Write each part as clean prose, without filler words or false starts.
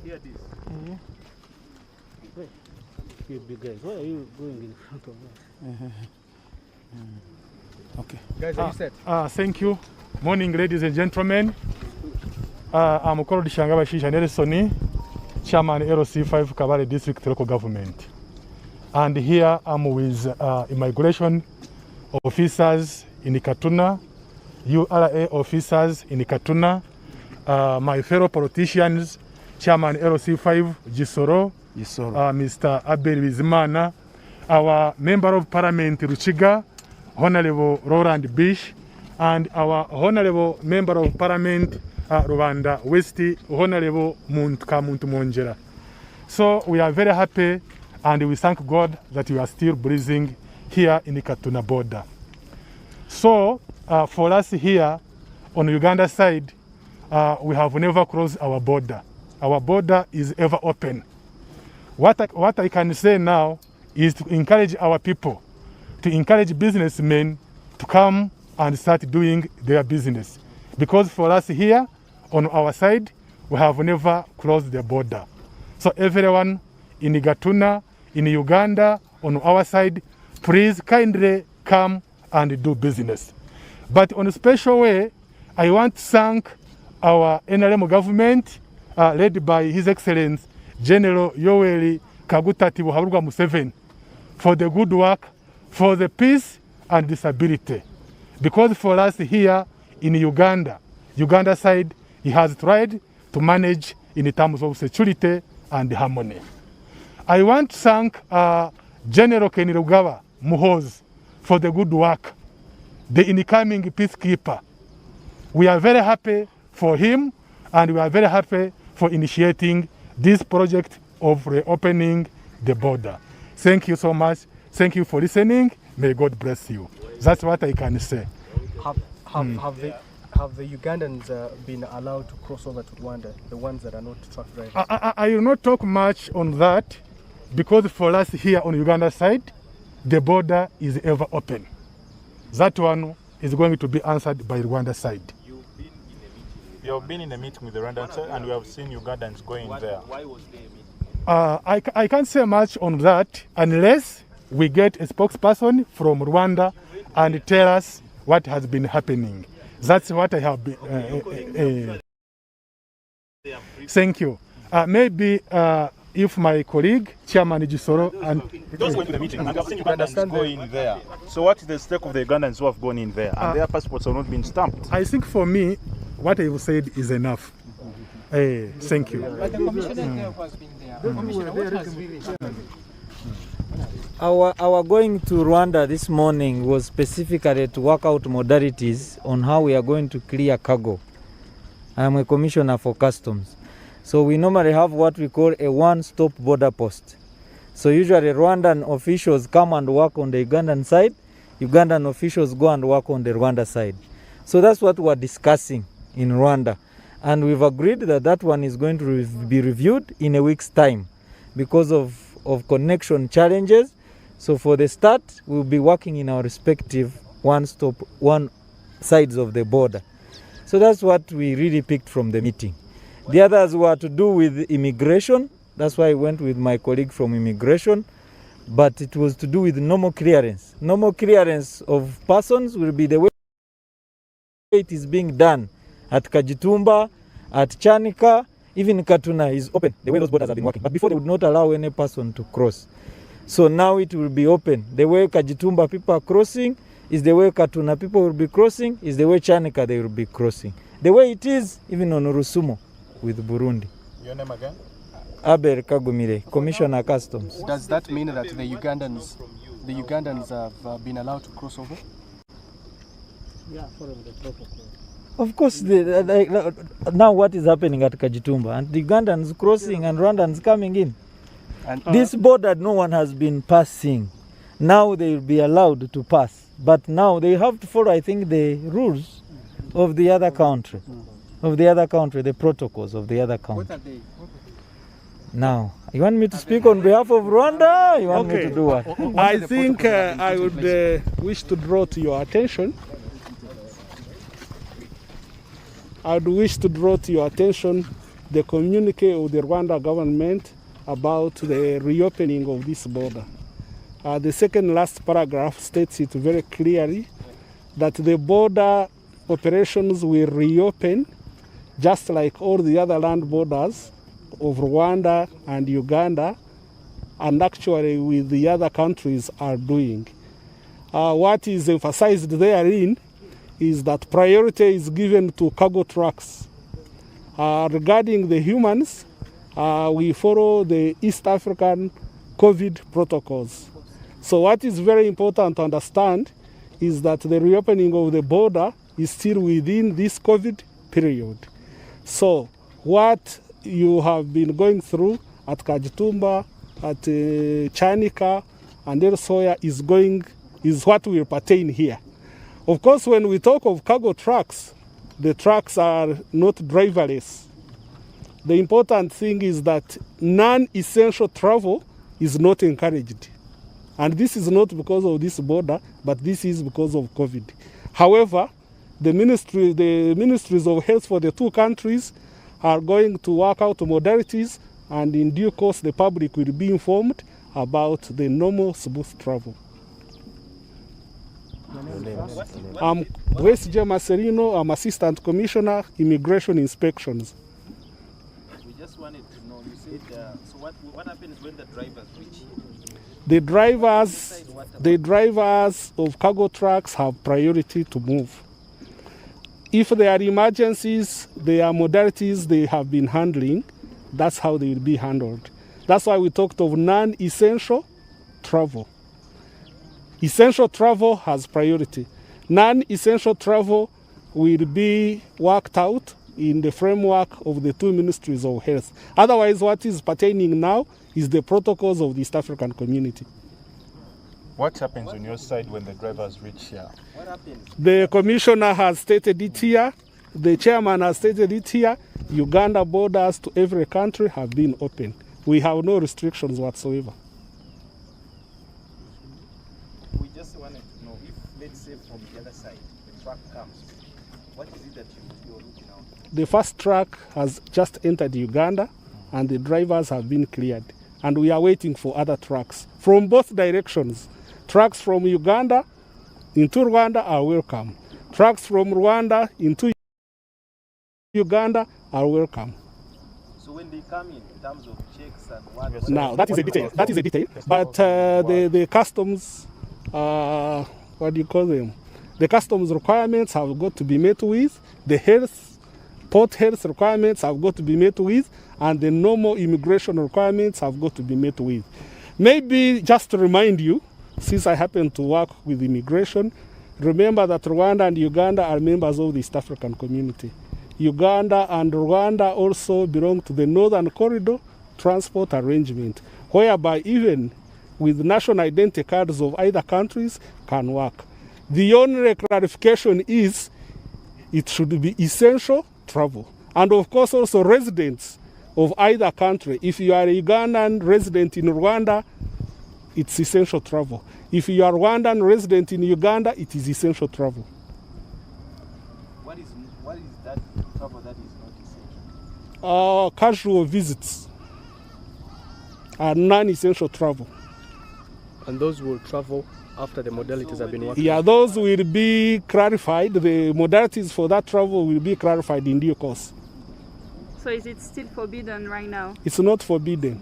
hear this. You big guys, why are you going in front of us? Okay. Guys, are you set? Thank you. Morning, ladies and gentlemen. I'm Muhoozi Kainerugaba Nelson, Chairman LC5 Kabale District Local Government. And here I'm with immigration officers in Katuna, URA officers in Katuna, my fellow politicians, Chairman LC5 Gisoro, Mr. Abel Bizimana, our Member of Parliament Ruchiga, Honorable Roland Bish, and our Honorable Member of Parliament Rwanda West, Honorable Muntu Monjera. So we are very happy and we thank God that we are still breathing here in the Katuna border. So for us here on the Uganda side, we have never closed our border. Our border is ever open. What I can say now is to encourage our people, to encourage businessmen to come and start doing their business. Because for us here on our side, we have never closed the border. So everyone in Gatuna, in Uganda, on our side, please kindly come and do business. But on a special way, I want to thank our NRM government, led by His Excellency General Yoweri Museveni, for the good work, for the peace and the stability. Because for us here in Uganda side, he has tried to manage in terms of security and harmony. I want to thank General Kainerugaba Muhoozi for the good work, the incoming peacekeeper. We are very happy for him and we are very happy for initiating this project of reopening the border. Thank you so much. Thank you for listening. May God bless you. That's what I can say. Have the Ugandans been allowed to cross over to Rwanda, the ones that are not truck drivers? I will not talk much on that because for us here on Uganda side, the border is ever open. That one is going to be answered by Rwanda side. You have been in a meeting with the Rwandan side and we have seen Ugandans going there. Why was there a meeting? I can't say much on that unless we get a spokesperson from Rwanda and tell us what has been happening. That's what I have been. Thank you. Maybe if my colleague, Chairman Gisoro, and those went to the meeting and have seen Ugandans going there. So what is the stake of the Ugandans who have gone in there and their passports have not been stamped? I think for me, what I've said is enough. Thank you. But the commissioner there has been there. Commissioner, what has really happened? Our going to Rwanda this morning was specifically to work out modalities on how we are going to clear cargo. I am a commissioner for customs. So we normally have what we call a one-stop border post. So usually Rwandan officials come and work on the Ugandan side, Ugandan officials go and work on the Rwanda side. So that's what we're discussing in Rwanda. And we've agreed that that one is going to be reviewed in a week's time because of connection challenges. So for the start, we'll be working in our respective one sides of the border. So that's what we really picked from the meeting. The others were to do with immigration. That's why I went with my colleague from immigration. But it was to do with normal clearance. Normal clearance of persons will be the way it is being done at Kajitumba, at Chanika, even Katuna is open, the way those borders have been working. But before they would not allow any person to cross. So now it will be open. The way Kajitumba people are crossing is the way Katuna people will be crossing, is the way Chanika they will be crossing. The way it is even on Rusumo with Burundi. Your name again? Abel Kagumire, Commissioner Customs. Does that mean that the Ugandans have been allowed to cross over? Yeah, following the protocol. Of course, now what is happening at Kajitumba and the Ugandans crossing and Rwandans coming in. And this border no one has been passing. Now they will be allowed to pass. But now they have to follow, I think, the rules of the other country. The protocols of the other country. What are they? Now, you want me to speak on behalf of Rwanda? You want me to do what? I think I would wish to draw to your attention. the communique of the Rwanda government about the reopening of this border. The second last paragraph states it very clearly that the border operations will reopen just like all the other land borders of Rwanda and Uganda, and actually with the other countries are doing. What is emphasized therein is that priority is given to cargo trucks. Regarding the humans, we follow the East African COVID protocols. So what is very important to understand is that the reopening of the border is still within this COVID period. So what you have been going through at Kajitumba, at Chanika, and elsewhere is what will pertain here. Of course, when we talk of cargo trucks, the trucks are not driverless. The important thing is that non-essential travel is not encouraged. And this is not because of this border, but this is because of COVID. However, the ministries of health for the two countries are going to work out modalities, and in due course the public will be informed about the normal smooth travel. I'm Grace J. Marcelino. I'm Assistant Commissioner, Immigration Inspections. We just wanted to know, you said, so what happens when the drivers reach here? The drivers of cargo trucks have priority to move. If there are emergencies, there are modalities they have been handling, that's how they will be handled. That's why we talked of non-essential travel. Essential travel has priority. Non-essential travel will be worked out in the framework of the two ministries of health. Otherwise, what is pertaining now is the protocols of the East African community. What happens on your side when the drivers reach here? What happens? The commissioner has stated it here. The chairman has stated it here. Uganda borders to every country have been open. We have no restrictions whatsoever. We just wanted to know if, let's say, from the other side, the truck comes, what is it that you're looking out? The first truck has just entered Uganda, and the drivers have been cleared. And we are waiting for other trucks from both directions. Trucks from Uganda into Rwanda are welcome. Trucks from Rwanda into Uganda are welcome. So when they come in terms of checks and what? Now, that is a detail. That is a detail. But the customs, what do you call them? The customs requirements have got to be met with. The port health requirements have got to be met with. And the normal immigration requirements have got to be met with. Maybe just to remind you, since I happen to work with immigration, remember that Rwanda and Uganda are members of the East African community. Uganda and Rwanda also belong to the Northern Corridor Transport Arrangement, whereby even with national identity cards of either countries can work. The only clarification is it should be essential travel. And of course also residents of either country. If you are a Ugandan resident in Rwanda, it's essential travel. If you are Rwandan resident in Uganda, it is essential travel. What is that travel that is not essential? Casual visits are non-essential travel. And those will travel after the modalities have been worked out? Yeah, those will be clarified. The modalities for that travel will be clarified in due course. So is it still forbidden right now? It's not forbidden.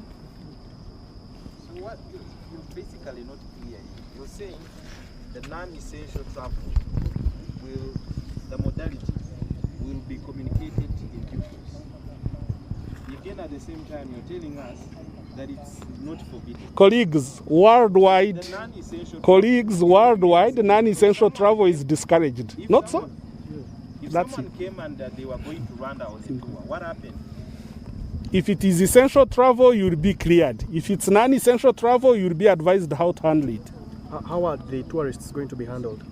So what you're basically not clear. You're saying the non-essential travel the modality will be communicated in due course. Again, at the same time, you're telling us that it's not forbidden. Colleagues worldwide, non-essential travel is discouraged. If Not someone, so? If That's someone came and they were going to Rwanda on a tour, what happened? If it is essential travel, you'll be cleared. If it's non-essential travel, you'll be advised how to handle it. How are the tourists going to be handled?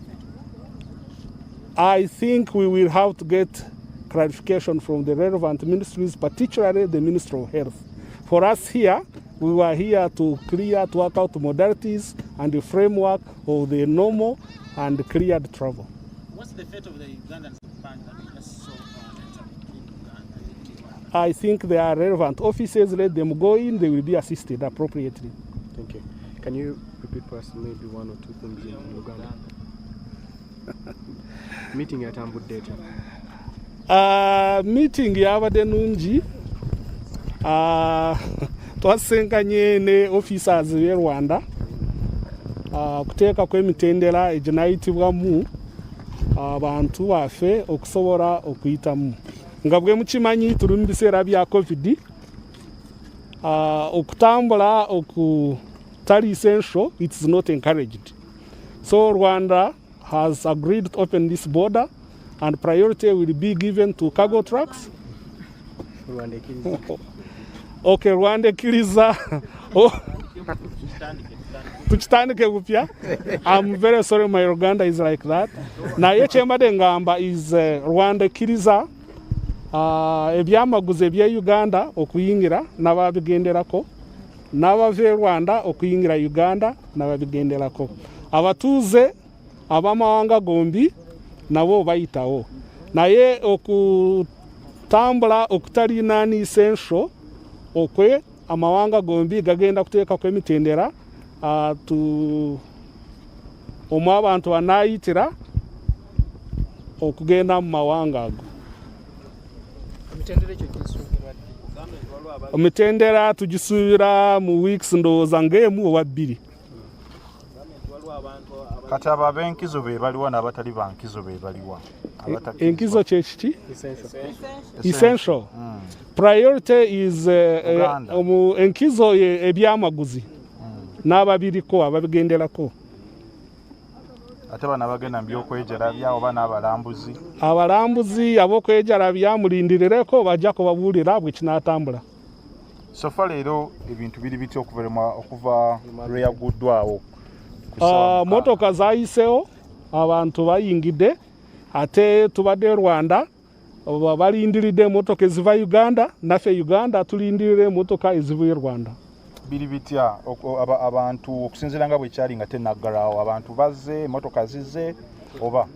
I think we will have to get clarification from the relevant ministries, particularly the Ministry of Health. For us here, we were here to work out modalities and the framework of the normal and cleared travel. What's the fate of the Ugandans that just saw I think there are relevant officers. Let them go in. They will be assisted appropriately. Thank you. Can you repeat for us maybe one or two things in Uganda? Meeting at Ambud data. Meeting yabadde nungi. Twasenkanye ne officers b'e Rwanda okuteeka kw'emitendera eginayitibwamu abantu baffe okusobola okuyitamu. Nga bwe mukimanyi tuli mu biseera bya COVID, okutambula okutali essential, it is not encouraged. So Rwanda has agreed to open this border and priority will be given to cargo trucks. Rwanda Kiriza. Okay, Rwanda Kiriza. Tukitandike bupya. I'm very sorry my Uganda is like that. Naye kyembadde ngamba is Rwanda Kiriza ebyamaguzi ebya Uganda okuyingira n'ababigenderako, n'abava Rwanda okuyingira Uganda n'ababigenderako. Abatuuze ab'amawanga gombi nabo bayitawo. Naye okutambula okutalina ni essential okwe amawanga gombi gagenda kuteeka kw'emitendera omwe abantu banayitira okugenda mu mawanga ago. Emitendera tugisuubira mu weeks ndowooza ng'emu oba bbiri. Kati abo ab'enkizo be baliwa n'abatali ba nkizo be baliwa? Enkizo kye kiki? Essential. Priority is enkizo ebyamaguzi n'ababiriko ababigenderako. Ate bana bagenda mu byokwejalabya oba n'abalambuzi? Abalambuzi ab'okwejalabya mulindirireko bajja kubabuulira bwe kinaatambula. Sofa leero ebintu biri bitya okuva lwe yaguddwawo? Motoka zayisewo, abantu bayingidde, ate tubadde Rwanda balindiridde motoka eziva Uganda, naffe Uganda tulindirire motoka eziva Rwanda. Biri bitya abantu okusinziira nga bwe kyali nga tennaggalawo, abantu bazze, motoka zizze oba?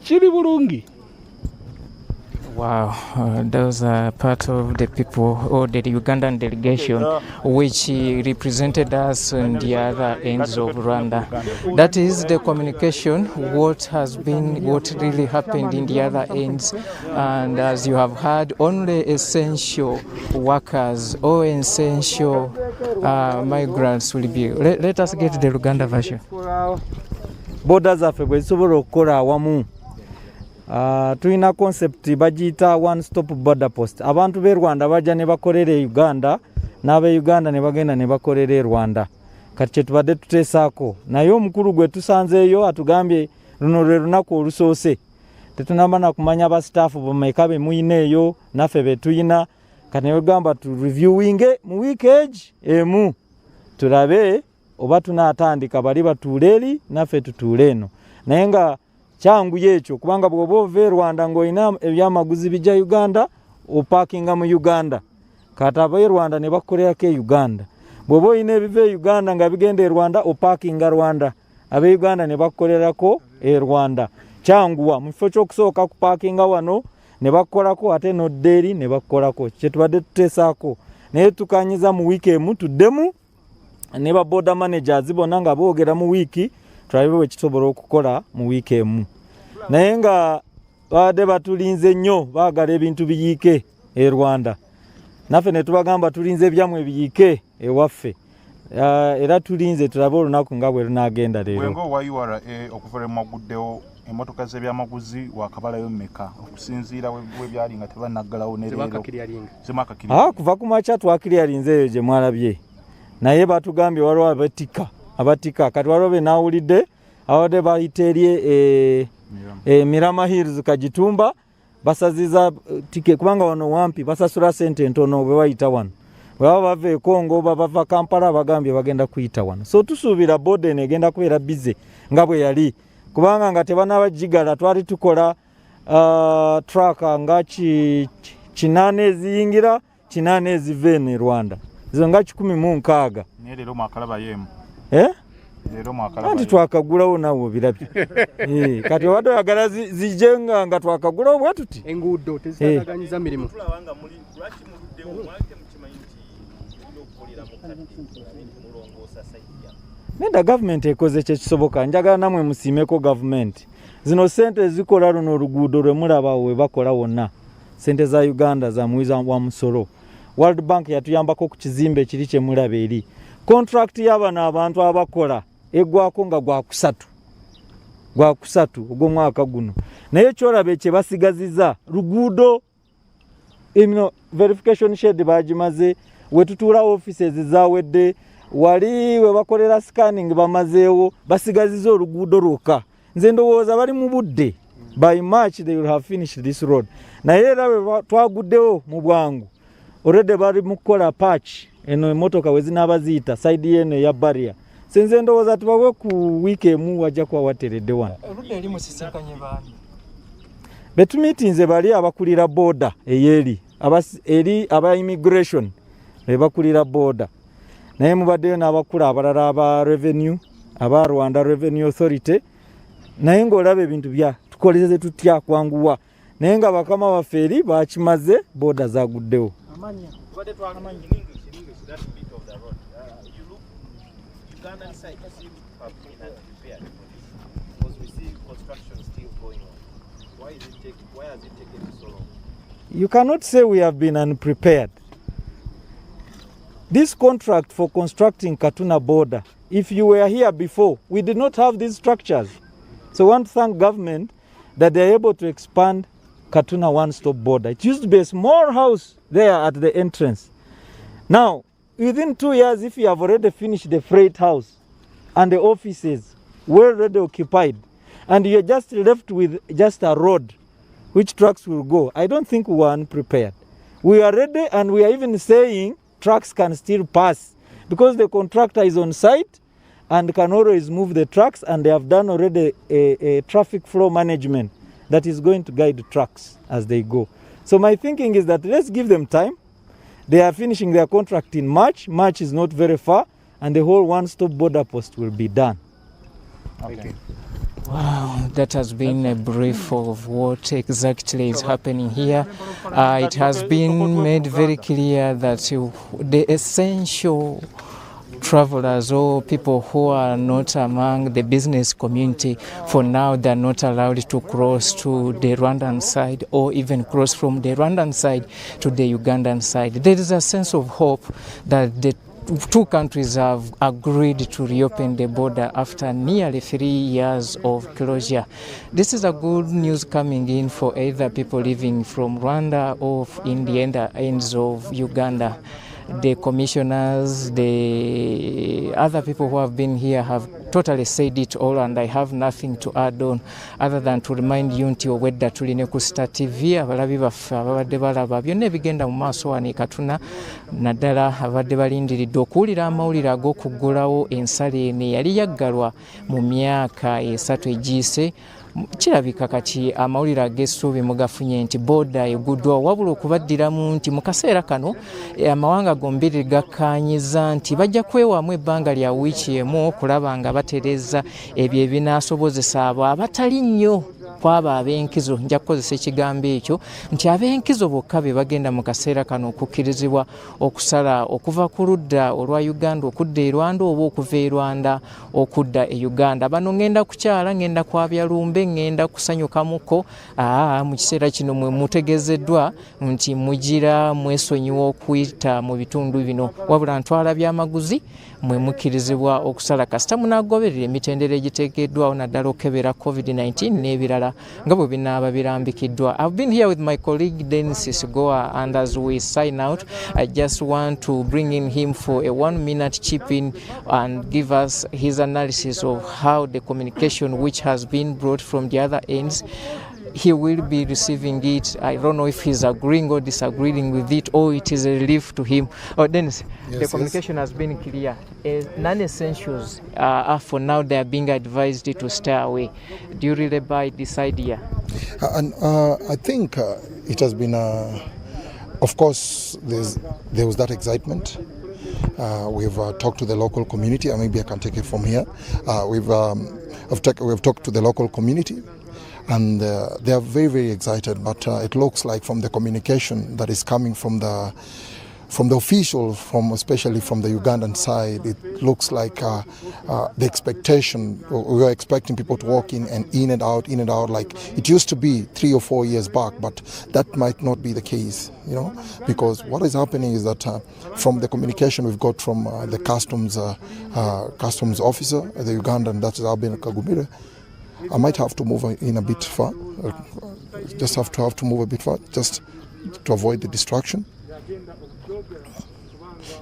Kiri bulungi. Wow, those are part of the people or the Ugandan delegation which represented us on the other ends of Rwanda. That is the communication, what really happened in the other ends. And as you have heard, only essential workers or essential migrants will be. Let us get the Uganda version. Borders zaffe bwe zisobola okukola awamu. Tulina concept bagiyita one stop border post. Abantu b'e Rwanda bajja ne bakolera Uganda, n'ab'e Uganda ne bagenda ne bakolera e Rwanda. Kati kye tubadde tuteesaako. Naye omukulu gwe tusanzeeyo atugambye luno lwe lunaku olusoose. Tetunamba na kumanya ba staff bameka be muyineeyo, naffe be tuyina. Kati ne bagamba tu reviewinge mu weekage emu. Tulabe oba tunaatandika bali batuule eri, naffe tutuule eno. Naye nga kyangu yekyo kubanga bw'oba ova Rwanda ng'olina ebyamaguzi bijja Uganda opaakinga mu Uganda. Kati ab'e Rwanda ne bakolerako e Uganda. Bw'oba olina ebiva e Uganda nga bigenda e Rwanda opaakinga Rwanda. Ab'e Uganda ne bakolerako e Rwanda. Kyanguwa mu kifo ky'okusooka kupaakinga wano ne bakolako ate n'odda eri ne bakolako. Kye tubadde tuteesaako. Naye tukanyiza mu wiiki emu tuddemu ne ba border managers bonna nga boogera mu wiiki tulabe bwe kisobola okukola mu wiiki emu. Naye nga baadde batulinze nnyo baagala ebintu biyiike e Rwanda. Naffe ne tubagamba tulinze ebyammwe biyiike ewaffe. Era tulinze tulabe olunaku nga bwe lunaagenda leero. Wengo owa URA okuva lwe mwaguddewo emmotoka z'ebyamaguzi wakabalayo mmeka okusinziira we byali nga tebannaggalawo ne leero? Kuva ku makya twakiryalinze eyo gye mwalabye. Naye batugambye waliwo abatika kati waliwo be naawulidde awadde bayita eri Mirama Hills Kagitumba basaziza tike kubanga wano wampi basasula sente ntono bwe bayita wano. Bwe baba bava e Congo bava Kampala bagambye bagenda kuyita wano. So tusuubira boda eno egenda kubeera bize nga bwe yali kubanga nga tebanabagigala twali tukola truck nga 8 eziyingira 8 eziva eno e Rwanda. Zo nga 16. Naye leero mwakalaba yemu. Leero mwakalaba. Anti twakagulawo nawo birabye. Kati wadde oyagala zijenga nga twakagulawo bwe tuti. Enguudo tezitaganyiza mirimu. Tulabanga muli lwaki muluddewo mwake mukimanyi nti tulina okukolera mu kadde mulongoosa sayidi. Nenda gavumenti ekoze kyekisoboka, njagala namwe musiimeko gavumenti. Zino sente zikola luno oluguudo lwe mulaba we bakola wonna. Sente za Uganda za muwiza wa musolo. World Bank yatuyambako ku kizimbe kiri kye mulaba eri. Contract y'abana abantu abakola eggwako nga gwa kusatu ogw'omwaka guno. Naye kyolaba kye basigaziza luguudo verification shed bagimaze, we tutuula offices zawedde, wali we bakolera scanning bamazeewo, basigaziza oluguudo lwokka. Nze ndowooza bali mu budde. By March they will have finished this road. Naye era twaguddewo mu bwangu. Already bali mu kukola patch eno emotoka we zinaaba ziyita side yene ya barrier. Senze ndowooza tubawe ku wiiki emu wajja kuba wateredde wano. Oludde eri musisinkanye baani? Betumiitinze bali abakulira border eyeri eri aba immigration bakulira border. Naye mubaddeyo n'abakula abalala aba revenue, aba Rwanda Revenue Authority. Naye ng'olaba ebintu bya tukoleze tutya kwanguwa. Naye nga bakama baffe eri bakimaze border zaguddewo. What it was in English, that bit of the road. You look, Ugandan side seems to have been unprepared for this, because we see construction still going on. Why has it taken so long? You cannot say we have been unprepared. This contract for constructing Katuna border, if you were here before, we did not have these structures. So I want to thank government that they are able to expand Katuna one-stop border. It used to be a small house there at the entrance. Now, within 2 years, if you have already finished the freight house and the offices were already occupied, and you're just left with just a road which trucks will go, I don't think we were unprepared. We are ready, and we are even saying trucks can still pass because the contractor is on site and can always move the trucks, and they have done already a traffic flow management that is going to guide the trucks as they go. So my thinking is that let's give them time. They are finishing their contract in March. March is not very far, and the whole one-stop border post will be done. Okay. Wow, that has been a brief of what exactly is happening here. It has been made very clear that the essential travelers or people who are not among the business community, for now they're not allowed to cross to the Rwandan side or even cross from the Rwandan side to the Ugandan side. There is a sense of hope that the two countries have agreed to reopen the border after nearly 3 years of closure. This is a good news coming in for either people living from Rwanda or in the ends of Uganda. The commissioners, the other people who have been here have totally said it all, and I have nothing to add on other than to remind you nti obwedda tuline ku Star TV abalabi baffe ababadde balaba byonna ebigenda mu maaso wano e Katuna, naddala abadde balindiridde okuwulira amawulire ag'okuggulawo ensalo eno eyali yaggalwa mu myaka 3 egiyise. Kirabika kati amawulire ag'essuubi mugafunye nti booda eguddwa, wabula okubaddiramu nti mu kaseera kano amawanga gombiri gakkaanyiza nti bajja kwewamu ebbanga lya wiiki emu okulaba nga batereeza ebyo ebinaasobozesa abo abatali nnyo kwabo ab'enkizo. Nja kukozesa ekigambo ekyo nti ab'enkizo bokka be bagenda mu kaseera kano okukkirizibwa okusala okuva ku ludda olwa Uganda okudda e Rwanda oba okuva e Rwanda okudda e Uganda. Bano ngenda kukyala, ngenda kwabya lumbe, ngenda kusanyukamuko. Mu kiseera kino mwe mutegezeddwa nti mugira mwesonyiwa okuyita mu bitundu bino, wabula ntwala byamaguzi mwe mukkirizibwa okusala kasita munaagoberera emitendera egiteekeddwawo naddala okukebera COVID-19 n'ebirala nga bwe binaaba birambikiddwa. I've been here with my colleague Dennis Sigoa, and as we sign out, I just want to bring in him for a 1-minute chip in and give us his analysis of how the communication which has been brought from the other ends, he will be receiving it. I don't know if he's agreeing or disagreeing with it, or it is a relief to him. Oh, Dennis, the communication has been clear. Non-essentials for now they are being advised to stay away. Do you really buy this idea? I think it has been, of course, there was that excitement, We've talked to the local community, and maybe I can take it from here. We've talked to the local community, and they are very, very excited. But it looks like from the communication that is coming from the officials, especially from the Ugandan side, it looks like the expectation, we were expecting people to walk in and out, like it used to be 3 or 4 years back, but that might not be the case, because what is happening is that from the communication we've got from the customs officer, the Ugandan, that is Abin Kagumire, I might have to move in a bit far, just have to move a bit far, just to avoid the distraction.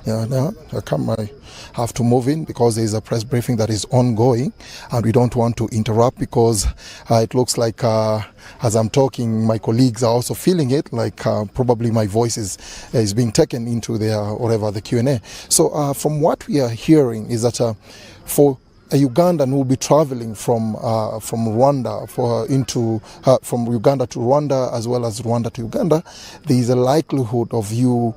I have to move in because there is a press briefing that is ongoing, and we don't want to interrupt because it looks like as I'm talking, my colleagues are also feeling it, like probably my voice is being taken into the Q&A. So from what we are hearing is that for a Ugandan who will be traveling from Rwanda from Uganda to Rwanda, as well as Rwanda to Uganda, there is a likelihood of you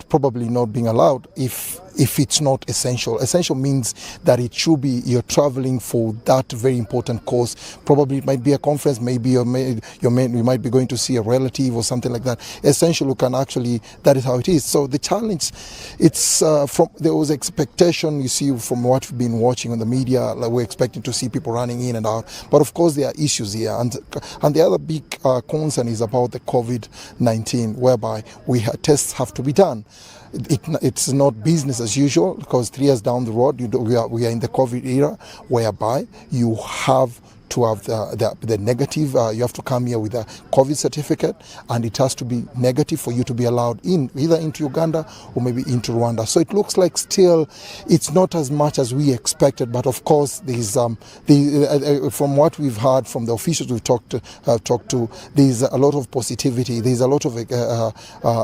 probably not being allowed if it's not essential. Essential means that it should be you're traveling for that very important cause. Probably it might be a conference, maybe you might be going to see a relative or something like that. Essential, you can actually, that is how it is. So the challenge, it's there was expectation, you see, from what we've been watching on the media, like we're expecting to see people running in and out. But of course there are issues here, and the other big concern is about the COVID-19, whereby tests have to be done. It's not business as usual, because 3 years down the road we are in the COVID era, whereby you have to have the negative, you have to come here with a COVID certificate, and it has to be negative for you to be allowed in, either into Uganda or maybe into Rwanda. So it looks like still it's not as much as we expected, but of course there's from what we've heard from the officials we've talked to, there's a lot of positivity, there's a lot of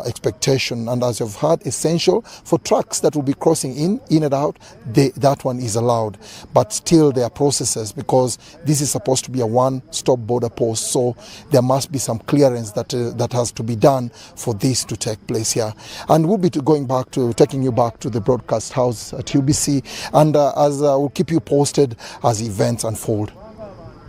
expectation, and as you've heard, essential for trucks that will be crossing in and out, that one is allowed. But still there are processes, because this is supposed to be a one-stop border post, so there must be some clearance that has to be done for this to take place here. And we'll be taking you back to the broadcast house at UBC, and as we'll keep you posted as events unfold.